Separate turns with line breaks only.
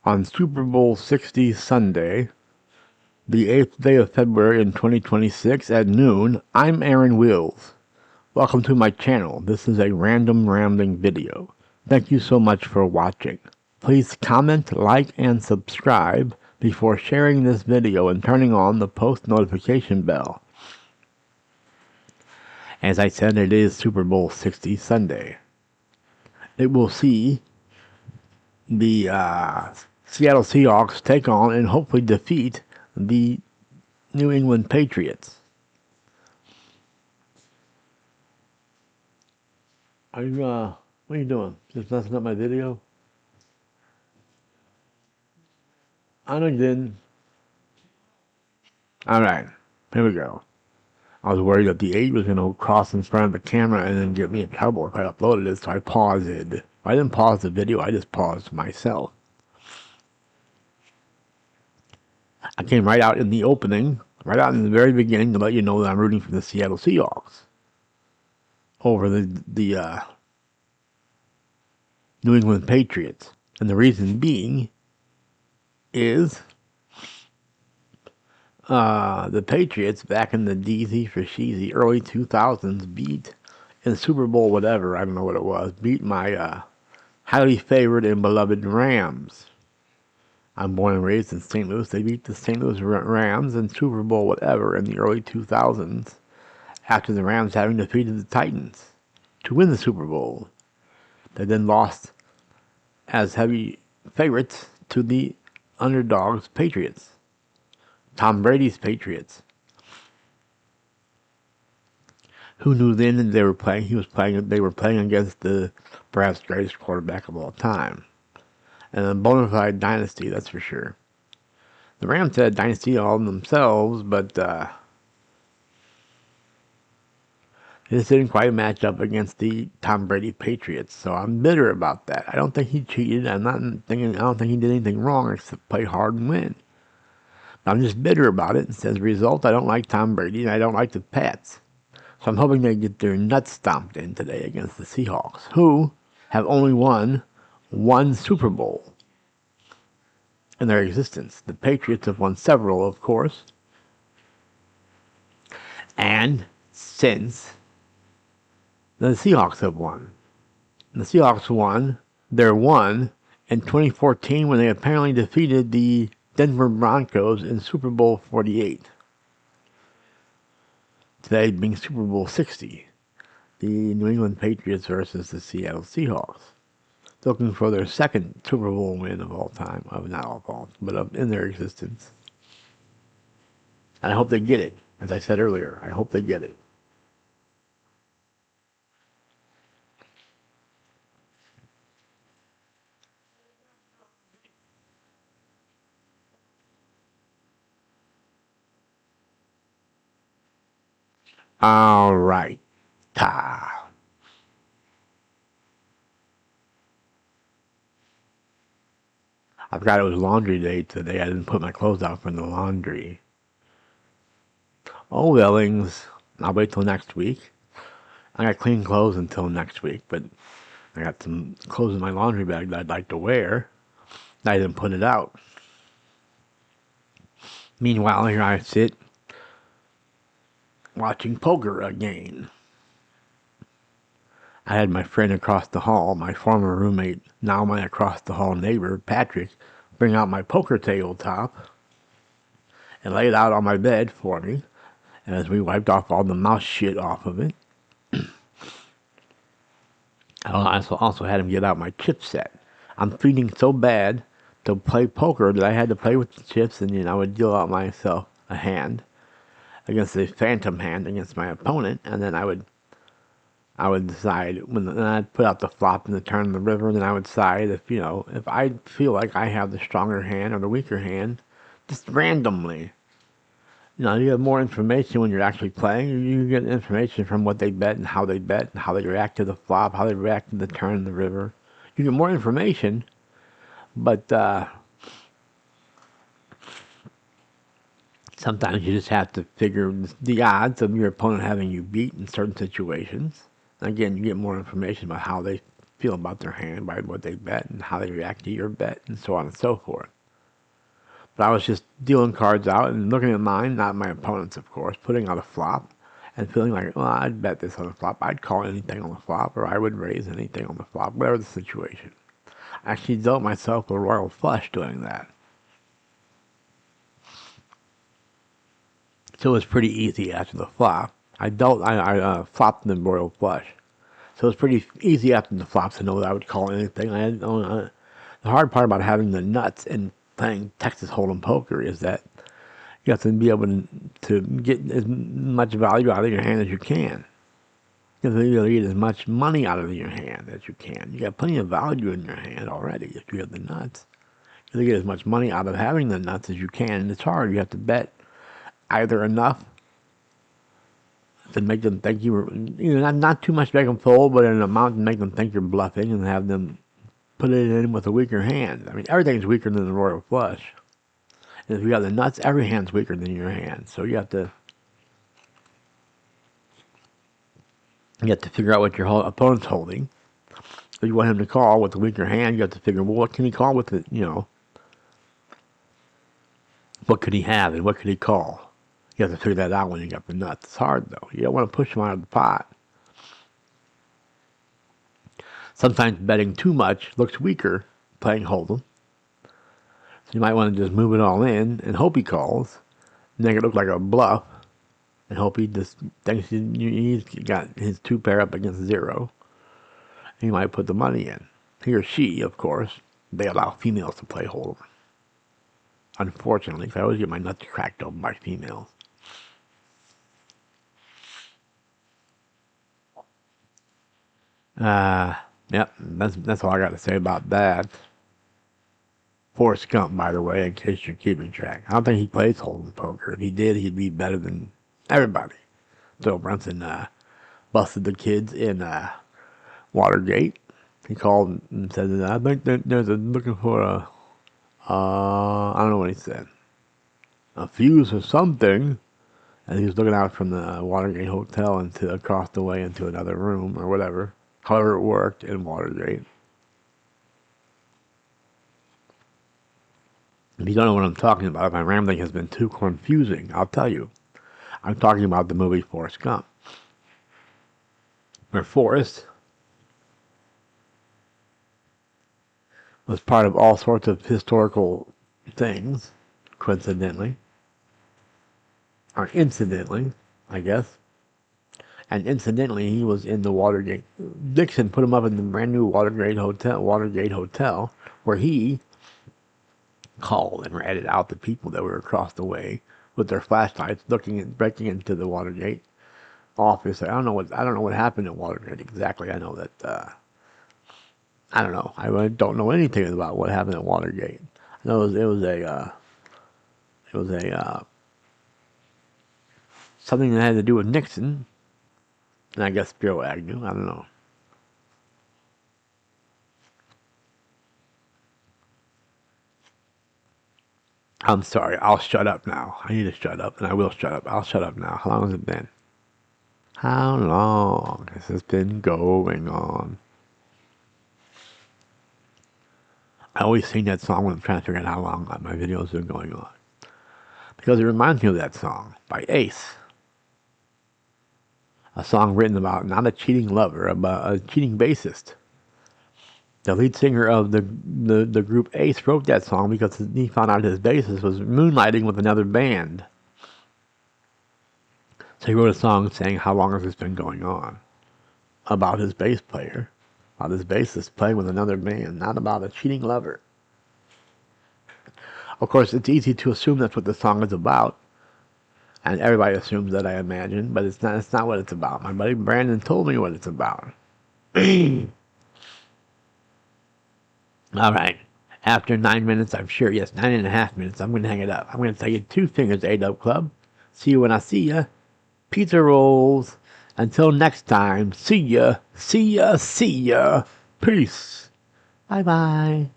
On Super Bowl 60 Sunday, the 8th day of February in 2026 at noon, I'm Aaron Wills. Welcome to my channel. This is a random rambling video. Thank you so much for watching. Please comment, like, and subscribe before sharing this video and turning on the post notification bell. As I said, it is Super Bowl 60 Sunday. It will see the Seattle Seahawks take on and hopefully defeat the New England Patriots. What are you doing? Just messing up my video? I know you didn't. Alright, here we go. I was worried that the 8 was going to cross in front of the camera and then get me in trouble if I uploaded it, so I paused it. I didn't pause the video, I just paused myself. I came right out in the opening, right out in the very beginning to let you know that I'm rooting for the Seattle Seahawks over the New England Patriots. And the reason being is the Patriots back in the DZ for Sheezy early 2000s beat in Super Bowl whatever, I don't know what it was, beat my highly favored and beloved Rams. I'm born and raised in St. Louis. They beat the St. Louis Rams in Super Bowl whatever in the early 2000s after the Rams having defeated the Titans to win the Super Bowl. They then lost as heavy favorites to the underdogs Patriots. Tom Brady's Patriots. Who knew then that they were playing? They were playing against the perhaps greatest quarterback of all time. And a bona fide dynasty, that's for sure. The Rams had a dynasty all themselves, but they just didn't quite match up against the Tom Brady Patriots. So I'm bitter about that. I don't think he cheated. I don't think he did anything wrong except play hard and win. But I'm just bitter about it. And as a result, I don't like Tom Brady and I don't like the Pats. So I'm hoping they get their nuts stomped in today against the Seahawks, who have only won one Super Bowl in their existence. The Patriots have won several, of course. And since the Seahawks have won. The Seahawks won their one in 2014 when they apparently defeated the Denver Broncos in Super Bowl 48. Today being Super Bowl 60, the New England Patriots versus the Seattle Seahawks. Looking for their second Super Bowl win of all time, not all of, but in their existence. And I hope they get it. As I said earlier, I hope they get it. All right. I forgot it was laundry day today. I didn't put my clothes out from the laundry. Oh, Wellings. I'll wait till next week. I got clean clothes until next week, but I got some clothes in my laundry bag that I'd like to wear. I didn't put it out. Meanwhile, here I sit watching poker again. I had my friend across the hall, my former roommate, now my across the hall neighbor, Patrick, bring out my poker tabletop and lay it out on my bed for me as we wiped off all the mouse shit off of it. I also had him get out my chip set. I'm feeling so bad to play poker that I had to play with the chips, and then I would deal out myself a hand against a phantom hand against my opponent, and then I would decide then I'd put out the flop and the turn of the river, and then I would decide if I feel like I have the stronger hand or the weaker hand, just randomly. You have more information when you're actually playing. You get information from what they bet and how they react to the flop, how they react to the turn of the river. You get more information, but sometimes you just have to figure the odds of your opponent having you beat in certain situations. Again, you get more information about how they feel about their hand by what they bet and how they react to your bet and so on and so forth. But I was just dealing cards out and looking at mine, not my opponent's, of course, putting out a flop and feeling like, well, I'd bet this on the flop. I'd call anything on the flop, or I would raise anything on the flop, whatever the situation. I actually dealt myself a royal flush doing that. So it was pretty easy after the flop. I flopped the royal flush. So it was pretty easy after the flops to know that I would call anything. The hard part about having the nuts and playing Texas Hold'em poker is that you have to be able to get as much value out of your hand as you can. You have to get as much money out of your hand as you can. You got plenty of value in your hand already if you have the nuts. You have to get as much money out of having the nuts as you can. And it's hard. You have to bet either enough to make them think you were, not too much make them fold, but an amount to make them think you're bluffing and have them put it in with a weaker hand. I mean, everything's weaker than the royal flush. And if you have the nuts, every hand's weaker than your hand. So you have to figure out what your opponent's holding. If you want him to call with the weaker hand, you have to figure, well, what can he call with it, what could he have and what could he call? You have to figure that out when you got the nuts. It's hard, though. You don't want to push him out of the pot. Sometimes betting too much looks weaker playing Hold'em. So you might want to just move it all in and hope he calls, make it look like a bluff, and hope he just thinks he's got his two pair up against zero. He might put the money in. He or she, of course, they allow females to play Hold'em. Unfortunately, I always get my nuts cracked open by females. Yep, that's all I got to say about that. Forrest Gump, by the way, in case you're keeping track. I don't think he plays Hold'em poker. If he did, he'd be better than everybody. So Brunson busted the kids in Watergate. He called and said, I think there's looking for I don't know what he said, a fuse or something. And he was looking out from the Watergate Hotel across the way into another room or whatever. However it worked in Watergate. If you don't know what I'm talking about, if my rambling has been too confusing, I'll tell you. I'm talking about the movie Forrest Gump, where Forrest was part of all sorts of historical things, coincidentally, or incidentally, I guess. And incidentally, he was in the Watergate. Nixon put him up in the brand new Watergate Hotel, where he called and ratted out the people that were across the way with their flashlights, breaking into the Watergate office. I don't know what happened at Watergate exactly. I know that I don't know. I don't know anything about what happened at Watergate. I know it was something that had to do with Nixon, and I guess Spiro Agnew. I don't know. I'm sorry. I'll shut up now. I need to shut up, and I will shut up. I'll shut up now. How long has it been? How long has this been going on? I always sing that song when I'm trying to figure out how long my videos are going on. Because it reminds me of that song by Ace. A song written about not a cheating lover, but a cheating bassist. The lead singer of the group Ace wrote that song because he found out his bassist was moonlighting with another band. So he wrote a song saying, how long has this been going on? About his bass player, about his bassist playing with another band, not about a cheating lover. Of course, it's easy to assume that's what the song is about. And everybody assumes that, I imagine, but it's not what it's about. My buddy Brandon told me what it's about. All right. After 9 minutes, I'm sure, yes, 9.5 minutes, I'm going to hang it up. I'm going to tell you 2 fingers, A-Dub Club. See you when I see ya. Pizza rolls. Until next time, see ya, see ya, see ya. Peace. Bye-bye.